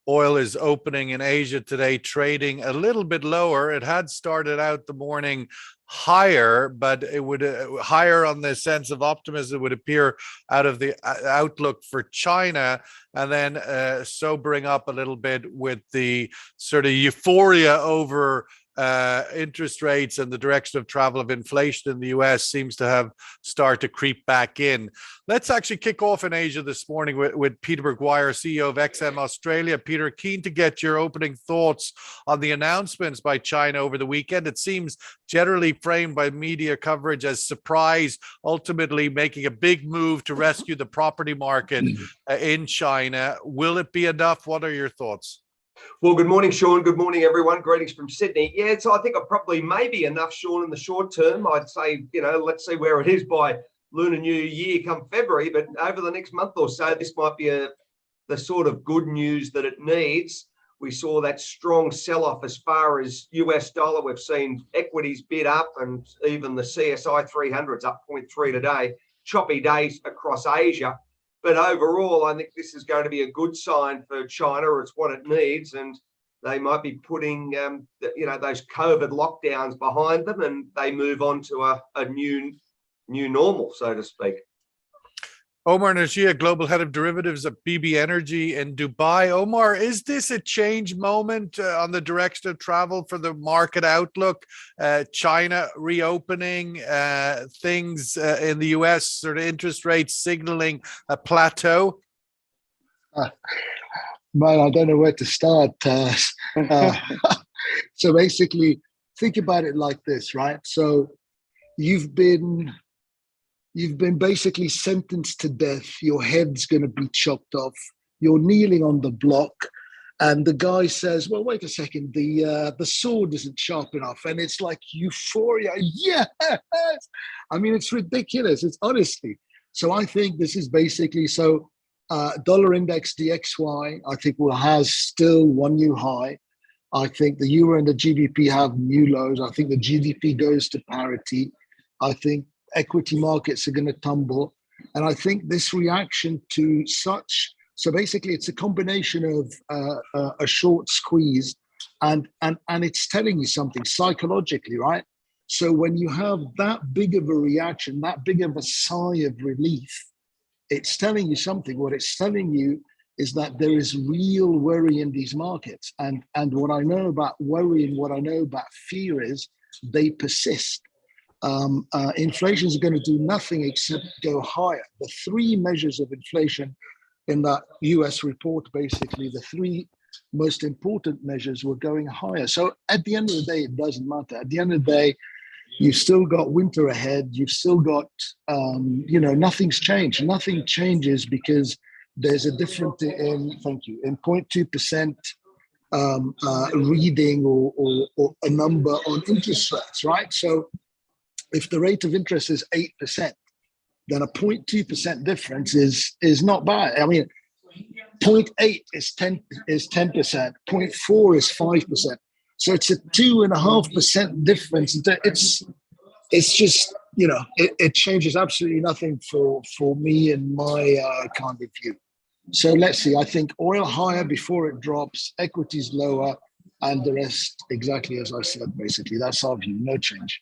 Oil is opening in Asia today, trading a little bit lower. It had started out the morning higher, but it would higher on the sense of optimism, it would appear, out of the outlook for China, and then sobering up a little bit with the sort of euphoria over interest rates and the direction of travel of inflation in the US seems to have started to creep back in. Let's actually kick off in Asia this morning with Peter McGuire, CEO of XM Australia. Peter, keen to get your opening thoughts on the announcements by China over the weekend. It seems generally framed by media coverage as surprise, ultimately making a big move to rescue the property market in China. Will it be enough? What are your thoughts? Well, good morning, Sean. Good morning, everyone. Greetings from Sydney. Yeah, so I think it probably may be enough, Sean, in the short term. I'd say, let's see where it is by Lunar New Year come February. But over the next month or so, this might be the sort of good news that it needs. We saw that strong sell-off as far as US dollar. We've seen equities bid up, and even the CSI 300's up 0.3 today. Choppy days across Asia. But overall, I think this is going to be a good sign for China. It's what it needs, and they might be putting, those COVID lockdowns behind them, and they move on to a new normal, so to speak. Omar Najia, Global Head of Derivatives at BB Energy in Dubai. Omar, is this a change moment on the direction of travel for the market outlook? China reopening, things in the US, sort of interest rates signaling a plateau? Man, I don't know where to start. So basically, think about it like this, right? So you've been basically sentenced to death. Your head's going to be chopped off. You're kneeling on the block, and the guy says, "Well, wait a second. The sword isn't sharp enough." And it's like euphoria. Yes, I mean, it's ridiculous. It's honestly. So I think this is basically so. Dollar index DXY, I think, has still one new high. I think the euro and the GBP have new lows. I think the GDP goes to parity. I think equity markets are going to tumble. And I think this reaction to so basically it's a combination of a short squeeze and it's telling you something psychologically, right? So when you have that big of a reaction, that big of a sigh of relief, it's telling you something. What it's telling you is that there is real worry in these markets. And what I know about worry and what I know about fear is they persist. Inflation is going to do nothing except go higher. The three measures of inflation in that US report, basically the three most important measures, were going higher. So at the end of the day, it doesn't matter. At the end of the day, you've still got winter ahead. You've still got, nothing's changed. Nothing changes because there's a difference in 0.2% reading or a number on interest rates, right? So if the rate of interest is 8%, then a 0.2% difference is not bad. I mean, 0.8 is 10%, 0.4 is 5%. So it's a 2.5% difference. It's just, it changes absolutely nothing for me and my kind of view. So let's see. I think oil higher before it drops, equities lower, and the rest exactly as I said. Basically, that's our view. No change.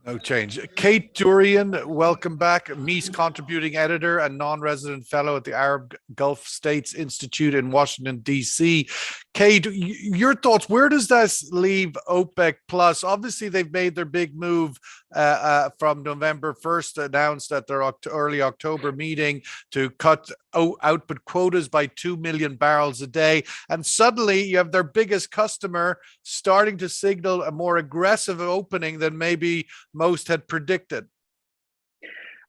No change. Kate Durian, welcome back. Mies contributing editor and non-resident fellow at the Arab Gulf States Institute in Washington, D.C. Kate, your thoughts, where does this leave OPEC Plus? Obviously, they've made their big move from November 1st, announced at their early October meeting to cut output quotas by 2 million barrels a day. And suddenly you have their biggest customer starting to signal a more aggressive opening than maybe most had predicted.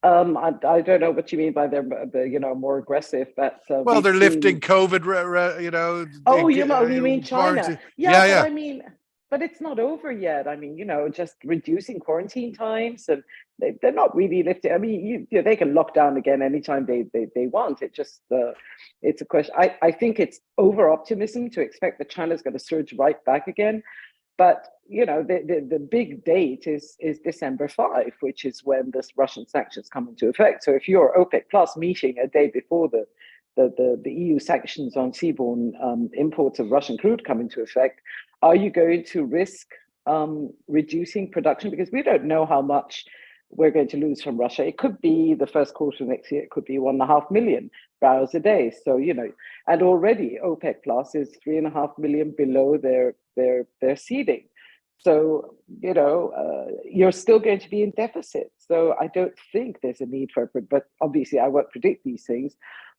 I don't know what you mean by they're more aggressive, but well, they're lifting COVID. You mean China? Yeah. But I mean, but it's not over yet. I mean, just reducing quarantine times, and they're not really lifting. I mean, they can lock down again anytime they want. It just it's a question. I think it's over optimism to expect that China's going to surge right back again. But the big date is December 5, which is when this Russian sanctions come into effect. So if you're OPEC Plus meeting a day before the EU sanctions on seaborne imports of Russian crude come into effect, are you going to risk reducing production? Because we don't know how much we're going to lose from Russia. It could be the first quarter next year, it could be 1.5 million barrels a day. So, and already OPEC Plus is 3.5 million below their ceiling. So, you're still going to be in deficit. So I don't think there's a need for it, but obviously I won't predict these things.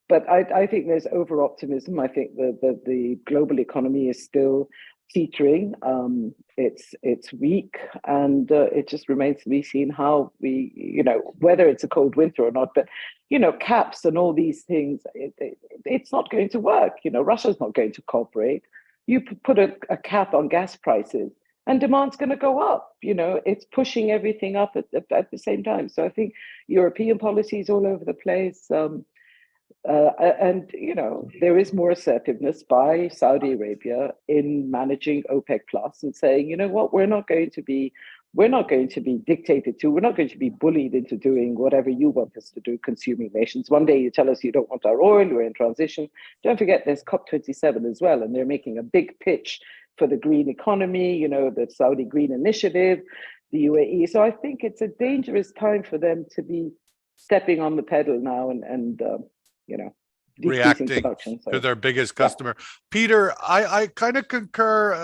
But I think there's over optimism. I think the global economy is still teetering. It's weak, and it just remains to be seen how we, whether it's a cold winter or not. But caps and all these things, it's not going to work. Russia's not going to cooperate. You put a cap on gas prices, and demand's going to go up. It's pushing everything up at the same time. So I think European policies all over the place. And there is more assertiveness by Saudi Arabia in managing OPEC Plus and saying, you know what, we're not going to be dictated to. We're not going to be bullied into doing whatever you want us to do, consuming nations. One day you tell us you don't want our oil, we're in transition. Don't forget there's COP27 as well, and they're making a big pitch for the green economy, the Saudi Green Initiative, the UAE. So I think it's a dangerous time for them to be stepping on the pedal now and reacting production, to their biggest customer. Yeah. Peter, I kind of concur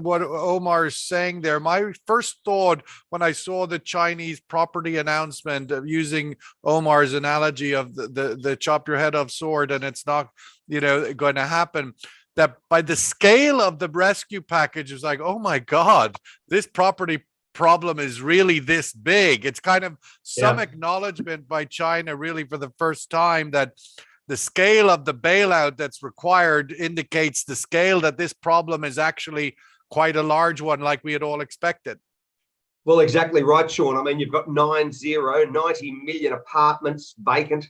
what Omar is saying there. My first thought when I saw the Chinese property announcement of using Omar's analogy of the chop your head off sword, and it's not going to happen, that by the scale of the rescue package, it was like, oh my God, this property problem is really this big. It's kind of some acknowledgement by China, really for the first time, that the scale of the bailout that's required indicates the scale that this problem is actually quite a large one, like we had all expected. Well, exactly right, Sean. I mean, you've got 90 million apartments vacant.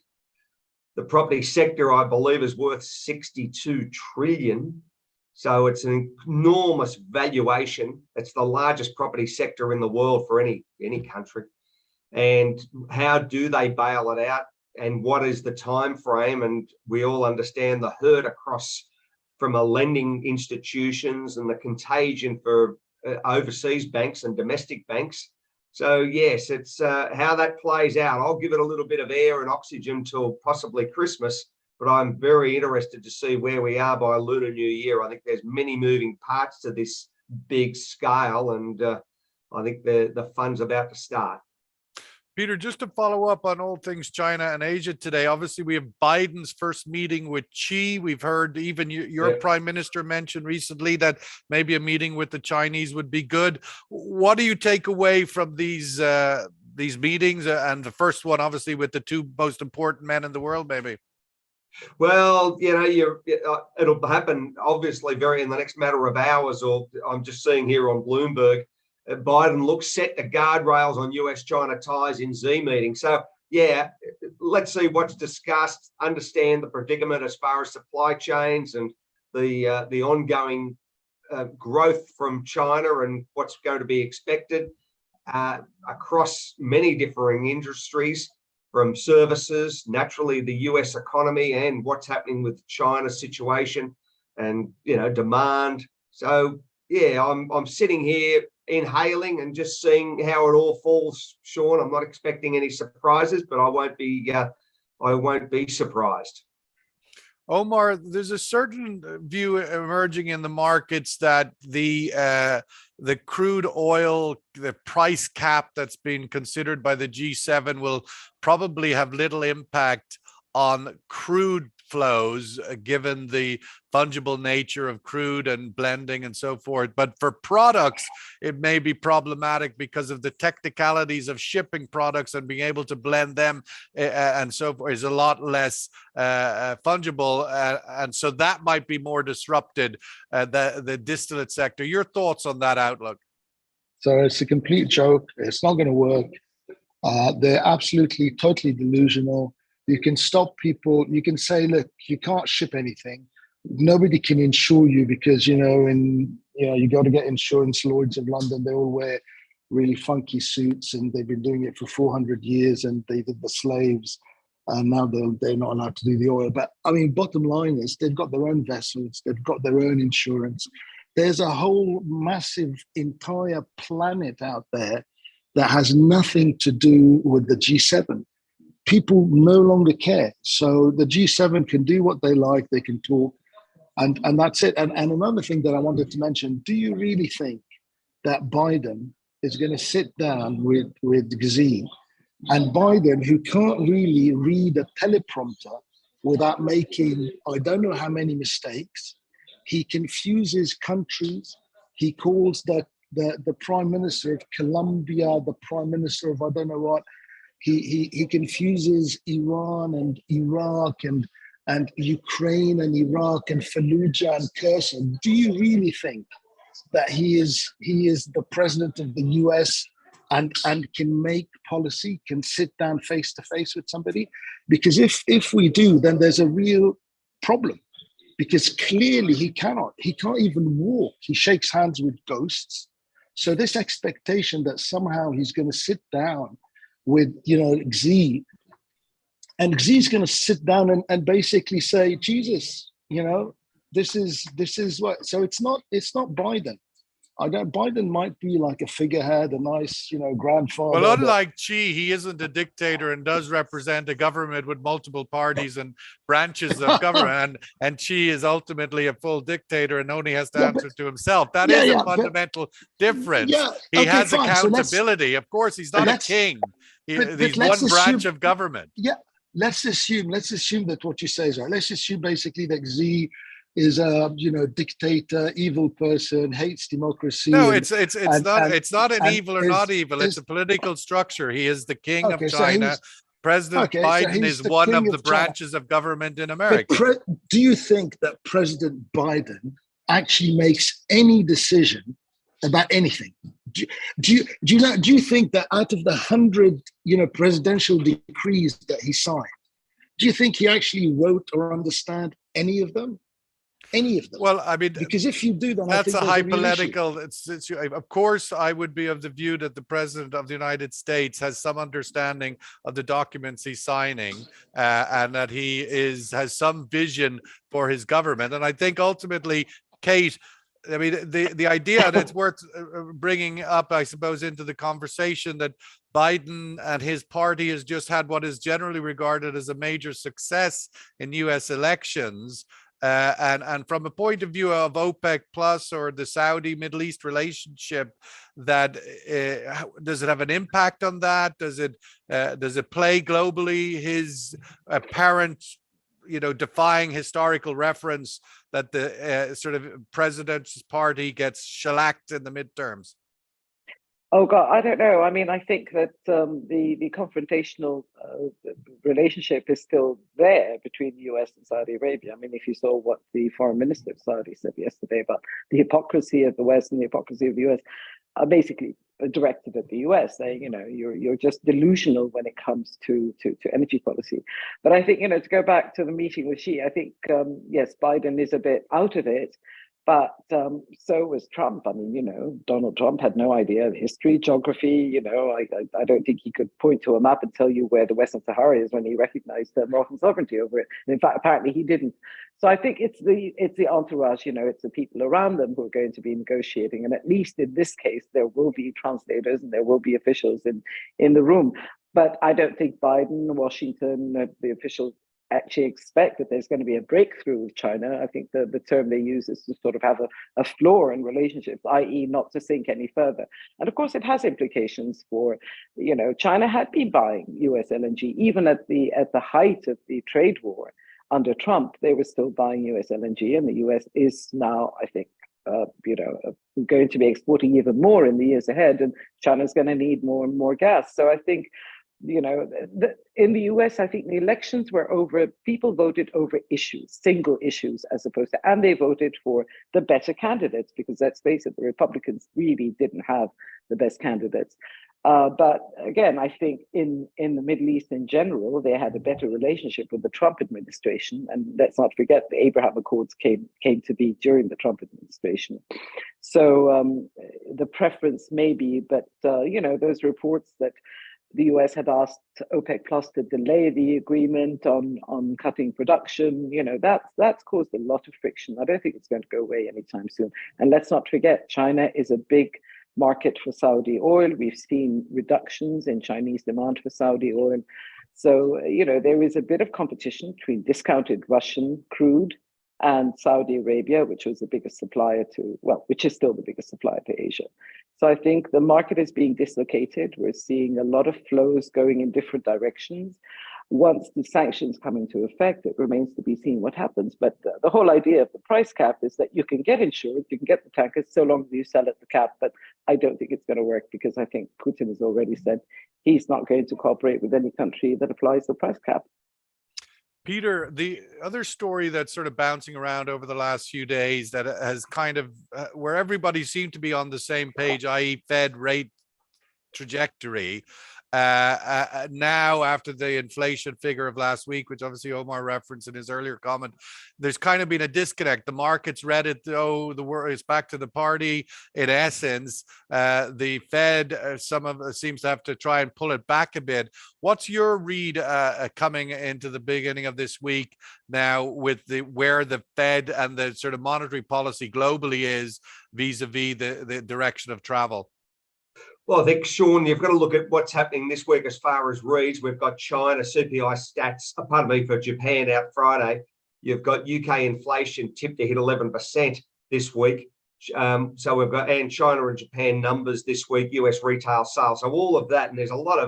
The property sector, I believe, is worth 62 trillion. So it's an enormous valuation. It's the largest property sector in the world for any country. And how do they bail it out? And what is the time frame? And we all understand the hurt across from a lending institutions and the contagion for overseas banks and domestic banks. So yes, it's how that plays out. I'll give it a little bit of air and oxygen till possibly Christmas, but I'm very interested to see where we are by Lunar New Year. I think there's many moving parts to this big scale, and I think the fun's about to start. Peter, just to follow up on all things China and Asia today, obviously we have Biden's first meeting with Xi. We've heard even your prime minister mention recently that maybe a meeting with the Chinese would be good. What do you take away from these meetings, and the first one obviously with the two most important men in the world, maybe? Well, it'll happen obviously in the next matter of hours, or I'm just seeing here on Bloomberg, Biden looks set to guardrails on US-China ties in Xi meeting. So, yeah, let's see what's discussed, understand the predicament as far as supply chains and the ongoing growth from China and what's going to be expected across many differing industries, from services, naturally the US economy, and what's happening with China's situation and, demand. So, yeah, I'm sitting here inhaling and just seeing how it all falls, Sean. I'm not expecting any surprises, but I won't be surprised. Omar, there's a certain view emerging in the markets that the crude oil, the price cap that's been considered by the G7 will probably have little impact on crude flows, given the fungible nature of crude and blending and so forth. But for products, it may be problematic because of the technicalities of shipping products, and being able to blend them and so forth is a lot less fungible. And so that might be more disrupted, the distillate sector. Your thoughts on that outlook? So it's a complete joke. It's not going to work. They're absolutely, totally delusional. You can stop people. You can say, look, you can't ship anything. Nobody can insure you because, you got to get insurance. Lloyd's of London, they all wear really funky suits, and they've been doing it for 400 years, and they did the slaves. and now they're not allowed to do the oil. But I mean, bottom line is they've got their own vessels, they've got their own insurance. There's a whole massive entire planet out there that has nothing to do with the G7. People no longer care. So the G7 can do what they like, they can talk, and that's it. And another thing that I wanted to mention, do you really think that Biden is going to sit down with Xi, and Biden, who can't really read a teleprompter without making, I don't know how many mistakes, he confuses countries, he calls the prime minister of Colombia, the prime minister of I don't know what, he confuses Iran and Iraq and Ukraine and Iraq and Fallujah and Kherson. Do you really think that he is the president of the US and can make policy, can sit down face to face with somebody? Because if we do, then there's a real problem, because clearly he can't even walk. He shakes hands with ghosts. So this expectation that somehow he's going to sit down with, Xi, and Xi's going to sit down and basically say, Jesus, this is what. So it's not Biden. Biden might be like a figurehead, a nice, grandfather. Well, unlike Xi, he isn't a dictator and does represent a government with multiple parties and branches of government. And Xi is ultimately a full dictator and only has to answer to himself. That is a fundamental difference. He has accountability. So of course, he's not a king. He's one branch of government. Yeah, let's assume that what you say is right. Let's assume basically that Xi is a dictator, evil person, hates democracy. No, it's not an evil or not evil. It's a political structure. He is the king of China. President Biden is one of the branches of government in America. Do you think that President Biden actually makes any decision about anything? Do you think that out of the 100 presidential decrees that he signed, do you think he actually wrote or understand any of them? Any of them? Well, I mean, because if you do, then that's a hypothetical. Of course, I would be of the view that the president of the United States has some understanding of the documents he's signing, and that he has some vision for his government. And I think ultimately, Kate, I mean, the idea, and it's worth bringing up, I suppose, into the conversation, that Biden and his party has just had what is generally regarded as a major success in U.S. elections. And from a point of view of OPEC plus or the Saudi Middle East relationship, that does it have an impact on that? Does it play globally his apparent, defying historical reference that the sort of president's party gets shellacked in the midterms? Oh God, I don't know. I mean, I think that the confrontational relationship is still there between the US and Saudi Arabia. I mean, if you saw what the foreign minister of Saudi said yesterday about the hypocrisy of the West and the hypocrisy of the US, basically directed at the US, saying, you're just delusional when it comes to energy policy. But I think, to go back to the meeting with Xi, I think, yes, Biden is a bit out of it. But so was Trump. I mean, Donald Trump had no idea of history, geography. I don't think he could point to a map and tell you where the Western Sahara is when he recognized Moroccan sovereignty over it. And in fact, apparently he didn't. So I think it's the entourage. It's the people around them who are going to be negotiating. And at least in this case, there will be translators and there will be officials in the room. But I don't think Biden, Washington, the officials actually expect that there's going to be a breakthrough with China. I think the term they use is to sort of have a floor in relationships, i.e. not to sink any further. And of course, it has implications for, China had been buying US LNG, even at the height of the trade war under Trump, they were still buying US LNG, and the US is now, I think, going to be exporting even more in the years ahead, and China's going to need more and more gas. So I think, in the US, I think the elections were over, people voted over issues, single issues, as opposed to, and they voted for the better candidates, because let's face it, the Republicans really didn't have the best candidates. But again, I think in the Middle East in general, they had a better relationship with the Trump administration. And let's not forget the Abraham Accords came to be during the Trump administration. So the preference may be, but those reports that the US had asked OPEC Plus to delay the agreement on cutting production. That's caused a lot of friction. I don't think it's going to go away anytime soon. And let's not forget, China is a big market for Saudi oil. We've seen reductions in Chinese demand for Saudi oil. So, there is a bit of competition between discounted Russian crude and Saudi Arabia, which was the biggest supplier which is still the biggest supplier to Asia. So I think the market is being dislocated. We're seeing a lot of flows going in different directions. Once the sanctions come into effect, it remains to be seen what happens. But the whole idea of the price cap is that you can get insured, you can get the tankers so long as you sell at the cap. But I don't think it's going to work, because I think Putin has already said he's not going to cooperate with any country that applies the price cap. Peter, the other story that's sort of bouncing around over the last few days that has kind of where everybody seemed to be on the same page, i.e. Fed rate trajectory. Now, after the inflation figure of last week, which obviously Omar referenced in his earlier comment, there's kind of been a disconnect. The market's read it, though, the world is back to the party. In essence, the Fed, seems to have to try and pull it back a bit. What's your read coming into the beginning of this week now, with where the Fed and the sort of monetary policy globally is vis-a-vis the direction of travel? Well, I think, Sean, you've got to look at what's happening this week as far as reads. We've got China CPI stats, for Japan out Friday. You've got UK inflation tipped to hit 11% this week. So we've got, and China and Japan numbers this week, US retail sales. So all of that, and there's a lot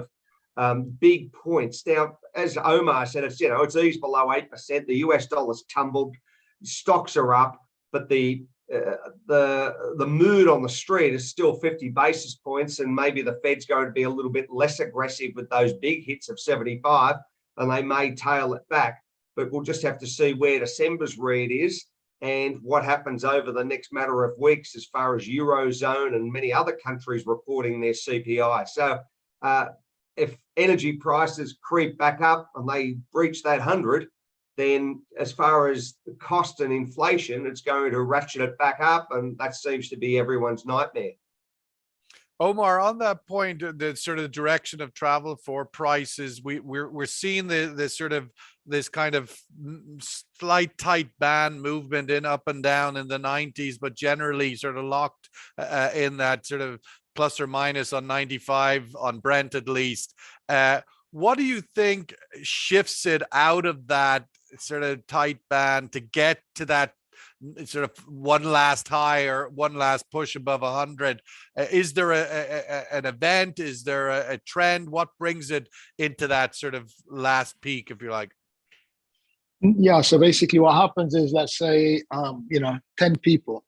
of big points. Now, as Omar said, it's eased below 8%. The US dollar's tumbled, stocks are up, but the mood on the street is still 50 basis points, and maybe the Fed's going to be a little bit less aggressive with those big hits of 75, and they may tail it back. But we'll just have to see where December's read is and what happens over the next matter of weeks as far as Eurozone and many other countries reporting their CPI. So if energy prices creep back up and they breach that 100, then as far as the cost and inflation, it's going to ratchet it back up, and that seems to be everyone's nightmare. Omar, on that point, the sort of direction of travel for prices, we're seeing this kind of slight tight band movement in up and down in the 90s, but generally sort of locked in that sort of plus or minus on 95 on Brent at least. What do you think shifts it out of that sort of tight band to get to that sort of one last high or one last push above 100? Is there an event? Is there a trend? What brings it into that sort of last peak, if you like? Yeah, so basically what happens is, let's say 10 people,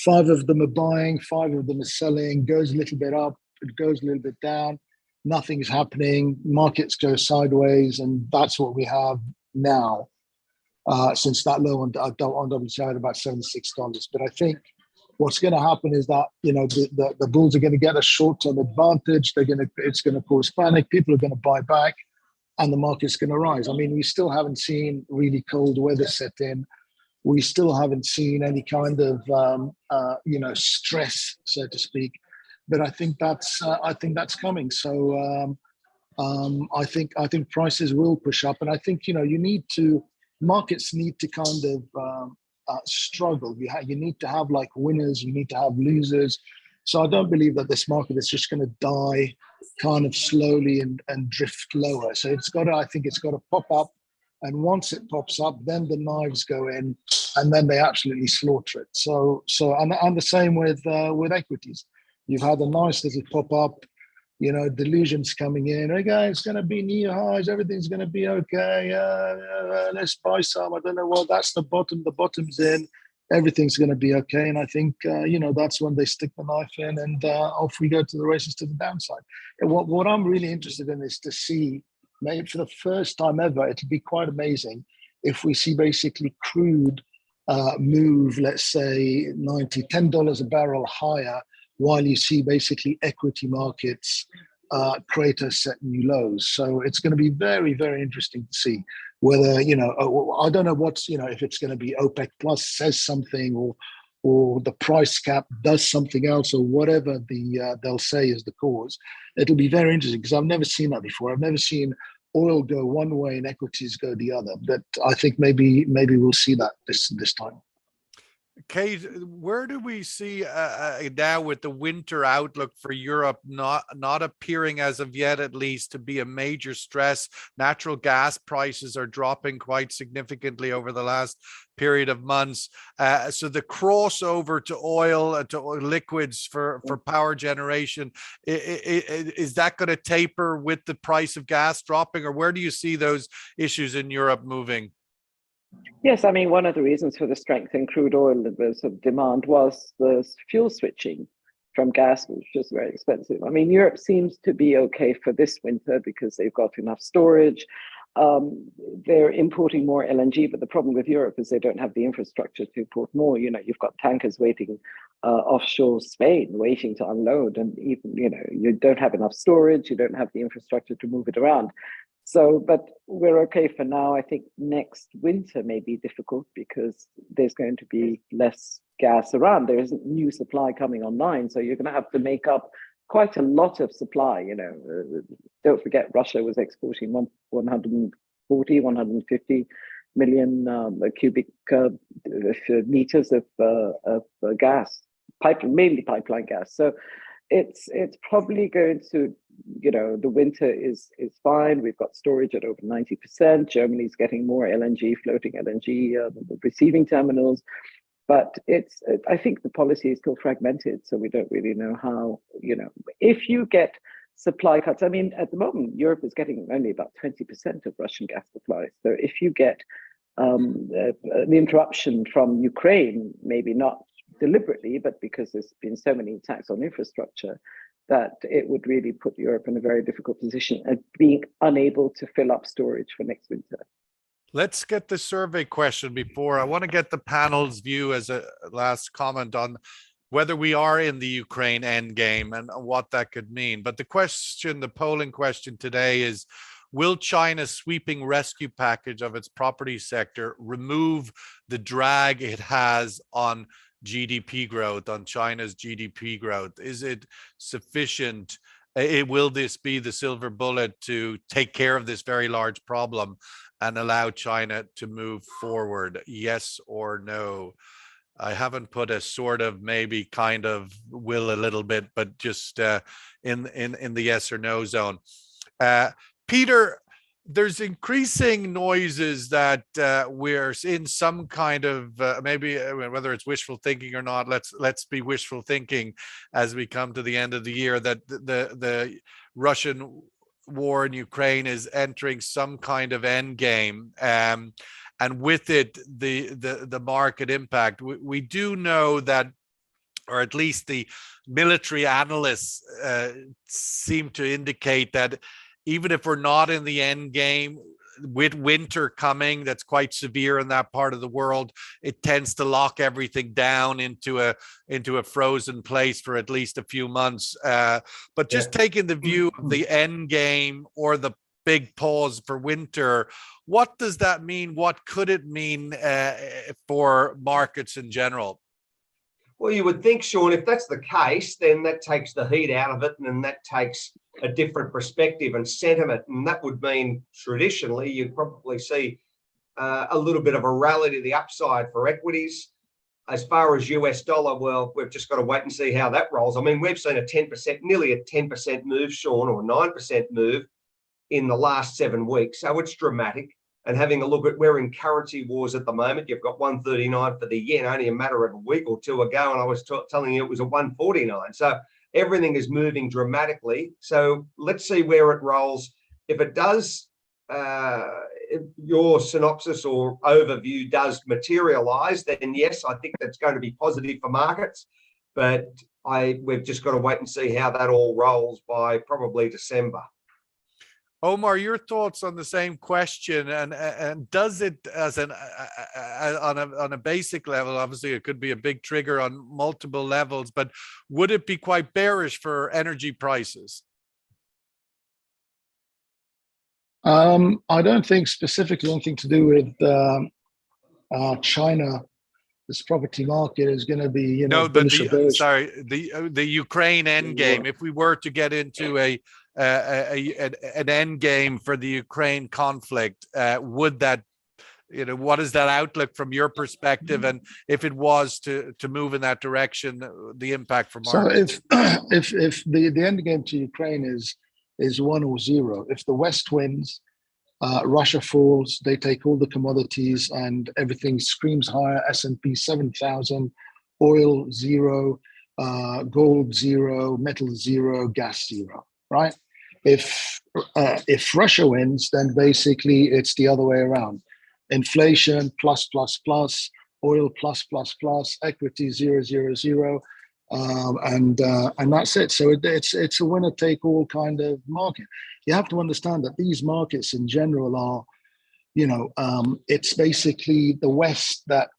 5 of them are buying, 5 of them are selling, goes a little bit up, it goes a little bit down, nothing's happening, markets go sideways, and that's what we have now. Since that low on WTI at about $76. But I think what's going to happen is that the bulls are going to get a short-term advantage. It's going to cause panic. People are going to buy back, and the market's going to rise. I mean, we still haven't seen really cold weather set in. We still haven't seen any kind of stress, so to speak. But I think that's coming. So I think prices will push up, and I think markets need to kind of struggle. You need to have like winners, you need to have losers. So I don't believe that this market is just going to die kind of slowly and drift lower. So I think it's got to pop up. And once it pops up, then the knives go in, and then they absolutely slaughter it. So and the same with equities. You've had a nice little pop up, delusions coming in. Okay, it's going to be new highs. Everything's going to be okay. Let's buy some. I don't know. Well, that's the bottom. The bottom's in. Everything's going to be okay. And I think, that's when they stick the knife in, and off we go to the races to the downside. And what I'm really interested in is to see, maybe for the first time ever, it'll be quite amazing if we see basically crude move, let's say $10 a barrel higher, while you see basically equity markets create or set new lows. So it's going to be very, very interesting to see whether, I don't know if it's going to be OPEC Plus says something, or the price cap does something else, or whatever they'll say is the cause. It'll be very interesting because I've never seen that before. I've never seen oil go one way and equities go the other. But I think maybe we'll see that this time. Kate, where do we see now with the winter outlook for Europe not appearing as of yet, at least, to be a major stress? Natural gas prices are dropping quite significantly over the last period of months. So the crossover to oil, to liquids for power generation, is that going to taper with the price of gas dropping, or where do you see those issues in Europe moving? Yes, I mean, one of the reasons for the strength in crude oil sort of demand was the fuel switching from gas, which was very expensive. I mean, Europe seems to be okay for this winter because they've got enough storage. They're importing more LNG, but the problem with Europe is they don't have the infrastructure to import more. You know, you've got tankers waiting offshore Spain, waiting to unload, and even, you know, you don't have enough storage, you don't have the infrastructure to move it around. So, but we're okay for now. I think next winter may be difficult because there's going to be less gas around. There isn't new supply coming online. So you're going to have to make up quite a lot of supply. You know, don't forget, Russia was exporting 140, 150 million cubic meters of gas, mainly pipeline gas. So it's probably going to, you know, the winter is fine. We've got storage at over 90%. Germany's getting more LNG, floating LNG, receiving terminals. But I think the policy is still fragmented, so we don't really know how, you know, if you get supply cuts. I mean, at the moment, Europe is getting only about 20% of Russian gas supply. So if you get the interruption from Ukraine, maybe not deliberately, but because there's been so many attacks on infrastructure, that it would really put Europe in a very difficult position at being unable to fill up storage for next winter. Let's get the survey question before. I want to get the panel's view as a last comment on whether we are in the Ukraine endgame and what that could mean. But the question, the polling question today is, will China's sweeping rescue package of its property sector remove the drag it has on GDP growth, on China's GDP growth? Is it sufficient? Will this be the silver bullet to take care of this very large problem and allow China to move forward? Yes or no? I haven't put a sort of, maybe, kind of, will a little bit, but just in the yes or no zone. Peter, there's increasing noises that we're in some kind of maybe, whether it's wishful thinking or not, let's be wishful thinking as we come to the end of the year, that the Russian war in Ukraine is entering some kind of end game, and with it the market impact. We do know that, or at least the military analysts seem to indicate that even if we're not in the end game, with winter coming that's quite severe in that part of the world, it tends to lock everything down into a frozen place for at least a few months. But just taking the view of the end game or the big pause for winter, what does that mean? What could it mean for markets in general? Well, you would think, Sean, if that's the case, then that takes the heat out of it, and then that takes a different perspective and sentiment. And that would mean traditionally you'd probably see a little bit of a rally to the upside for equities. As far as US dollar, well, we've just got to wait and see how that rolls. I mean, we've seen nearly a 10% move, Sean, or 9% move in the last 7 weeks. So it's dramatic. And having a look at, we're in currency wars at the moment. You've got 139 for the yen only a matter of a week or two ago, and I was telling you it was a 149. So everything is moving dramatically. So let's see where it rolls. If it does, if your synopsis or overview does materialize, then yes, I think that's going to be positive for markets. But we've just got to wait and see how that all rolls by probably December. Omar, your thoughts on the same question, and does it, as on a basic level, obviously it could be a big trigger on multiple levels, but would it be quite bearish for energy prices? I don't think specifically anything to do with China this property market is going to be, you know, No, but bullish or bearish. sorry, the Ukraine end game. If we were to get into an end game for the Ukraine conflict, would that, you know, what is that outlook from your perspective? And if it was to move in that direction, the impact for So markets? if the end game to Ukraine is 1 or 0, if the West wins, Russia falls, they take all the commodities and everything screams higher. S&P 7,000, oil 0, gold 0, metal 0, gas 0. Right? If Russia wins, then basically it's the other way around. Inflation plus plus plus, oil plus plus plus, equity 0 0 0, and that's it. So it's a winner take all kind of market. You have to understand that these markets in general are, you know, it's basically the West that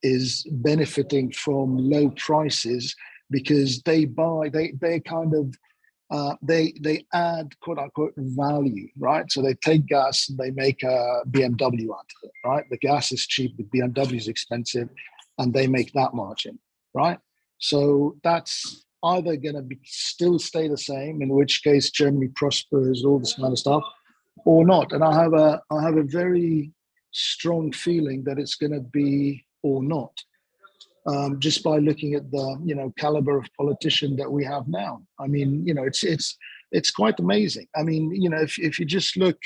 is benefiting from low prices because they kind of they add quote unquote value, right? So they take gas and they make a BMW out of it, right? The gas is cheap, the BMW is expensive, and they make that margin, right? So that's either going to be still stay the same, in which case Germany prospers, all this kind of stuff, or not. And I have a very strong feeling that it's going to be or not. Just by looking at the, you know, caliber of politician that we have now. I mean, you know, it's quite amazing. I mean, you know, if you just look,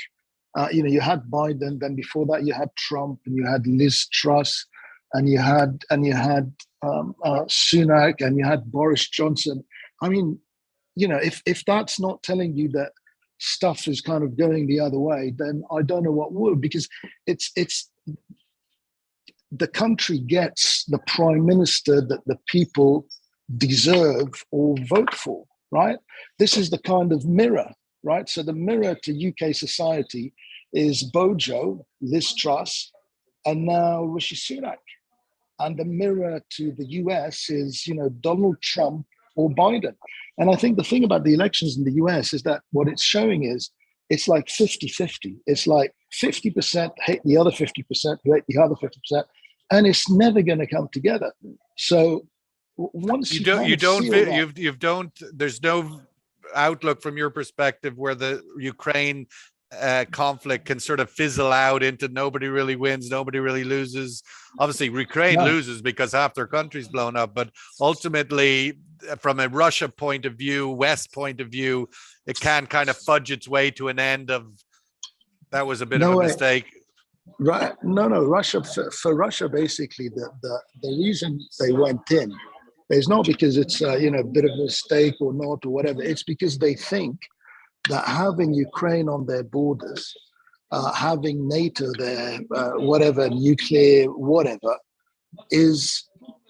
you know, you had Biden, then before that you had Trump, and you had Liz Truss, and you had Sunak, and you had Boris Johnson. I mean, you know, if that's not telling you that stuff is kind of going the other way, then I don't know what would, because it's the country gets the prime minister that the people deserve or vote for, right? This is the kind of mirror, right? So the mirror to UK society is Bojo, Liz Truss, and now Rishi Sunak. And the mirror to the US is, you know, Donald Trump or Biden. And I think the thing about the elections in the US is that what it's showing is it's like 50-50. It's like 50% hate the other 50%, who hate the other 50%, and it's never going to come together. So once there's no outlook from your perspective where the Ukraine conflict can sort of fizzle out into nobody really wins, nobody really loses. Obviously, Ukraine loses because half their country's blown up, but ultimately, from a Russia point of view, West point of view, it can kind of fudge its way to an end of that was a bit of a mistake. Right? No. Russia for Russia, basically, the reason they went in is not because it's you know, a bit of a mistake or not or whatever. It's because they think that having Ukraine on their borders, having NATO there, whatever, nuclear, whatever, is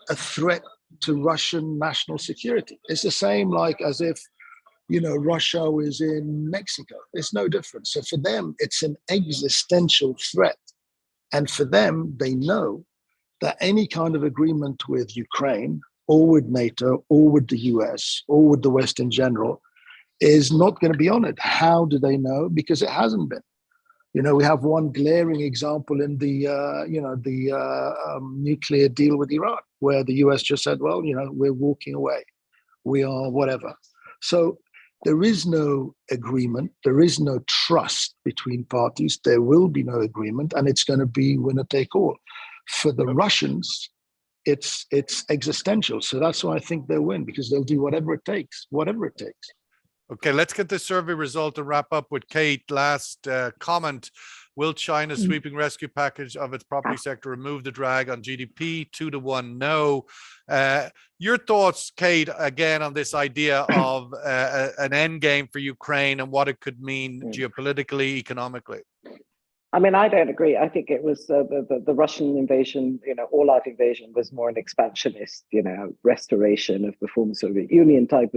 a threat to Russian national security. It's the same like as if, you know, Russia is in Mexico. It's no different. So for them, it's an existential threat. And for them, they know that any kind of agreement with Ukraine or with NATO or with the US or with the West in general is not going to be honored. How do they know? Because it hasn't been. You know, we have one glaring example in the, nuclear deal with Iran, where the US just said, well, you know, we're walking away. We are whatever. So there is no agreement. There is no trust between parties. There will be no agreement, and it's going to be winner take all. For the Russians, it's existential. So that's why I think they'll win, because they'll do whatever it takes. Okay, let's get the survey result and wrap up with Kate. Last comment. Will China's sweeping rescue package of its property sector remove the drag on GDP? 2-1, no. Your thoughts, Kate, again, on this idea of an end game for Ukraine and what it could mean geopolitically, economically? I mean, I don't agree. I think it was the Russian invasion, you know, all-out invasion was more an expansionist, you know, restoration of the former Soviet Union type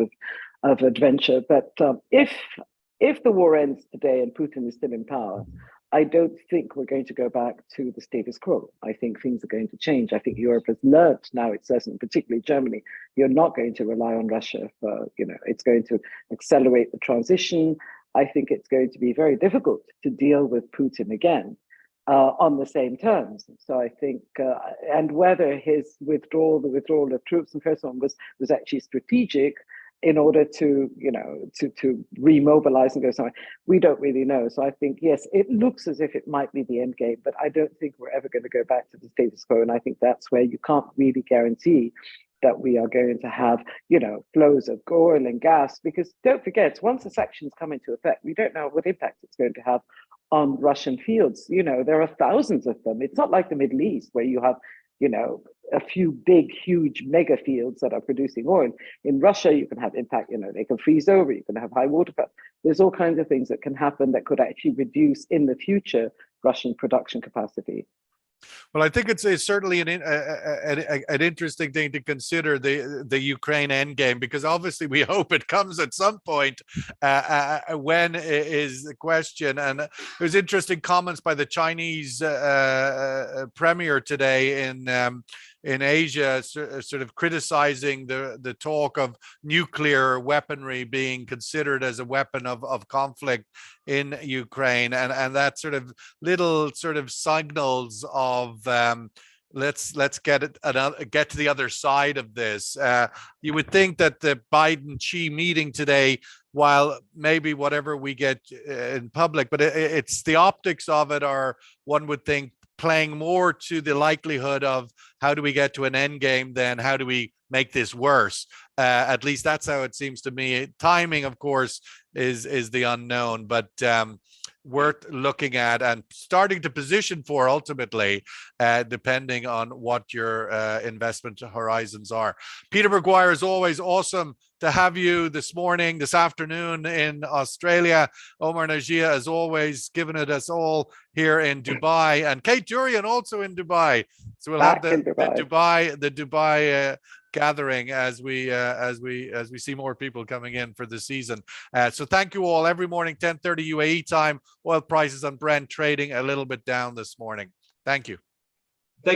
of adventure. But if the war ends today and Putin is still in power, I don't think we're going to go back to the status quo. I think things are going to change. I think Europe has learned now its lesson, particularly Germany. You're not going to rely on Russia for, you know, it's going to accelerate the transition. I think it's going to be very difficult to deal with Putin again. on the same terms. So I think, and whether his withdrawal, the withdrawal of troops and so on, was actually strategic in order to, to remobilize and go somewhere, we don't really know. So I think, yes, it looks as if it might be the end game, but I don't think we're ever going to go back to the status quo. And I think that's where you can't really guarantee that we are going to have, flows of oil and gas, because don't forget, once the sanctions come into effect, we don't know what impact it's going to have on Russian fields. There are thousands of them. It's not like the Middle East where you have, a few big, huge mega fields that are producing oil. In Russia, you can have impact, they can freeze over, you can have high water cuts. There's all kinds of things that can happen that could actually reduce in the future Russian production capacity. Well, I think it's certainly an interesting thing to consider, the Ukraine endgame, because obviously we hope it comes at some point. When is the question? And there's interesting comments by the Chinese premier today in Asia, sort of criticizing the talk of nuclear weaponry being considered as a weapon of conflict in Ukraine, and that sort of little sort of signals of let's get to the other side of this. You would think that the Biden-Xi meeting today, while maybe whatever we get in public, but it's the optics of it are, one would think, playing more to the likelihood of how do we get to an end game than how do we make this worse. At least that's how it seems to me. Timing, of course, is the unknown, but worth looking at and starting to position for ultimately, depending on what your investment horizons are. Peter McGuire, as always, awesome to have you this afternoon in Australia. Omar Najia, as always, giving it us all here in Dubai, and Kate Durian also in Dubai. So we'll have the Dubai gathering as we see more people coming in for the season. So thank you all. Every morning, 10:30 UAE time, oil prices on Brent trading a little bit down this morning. Thank you.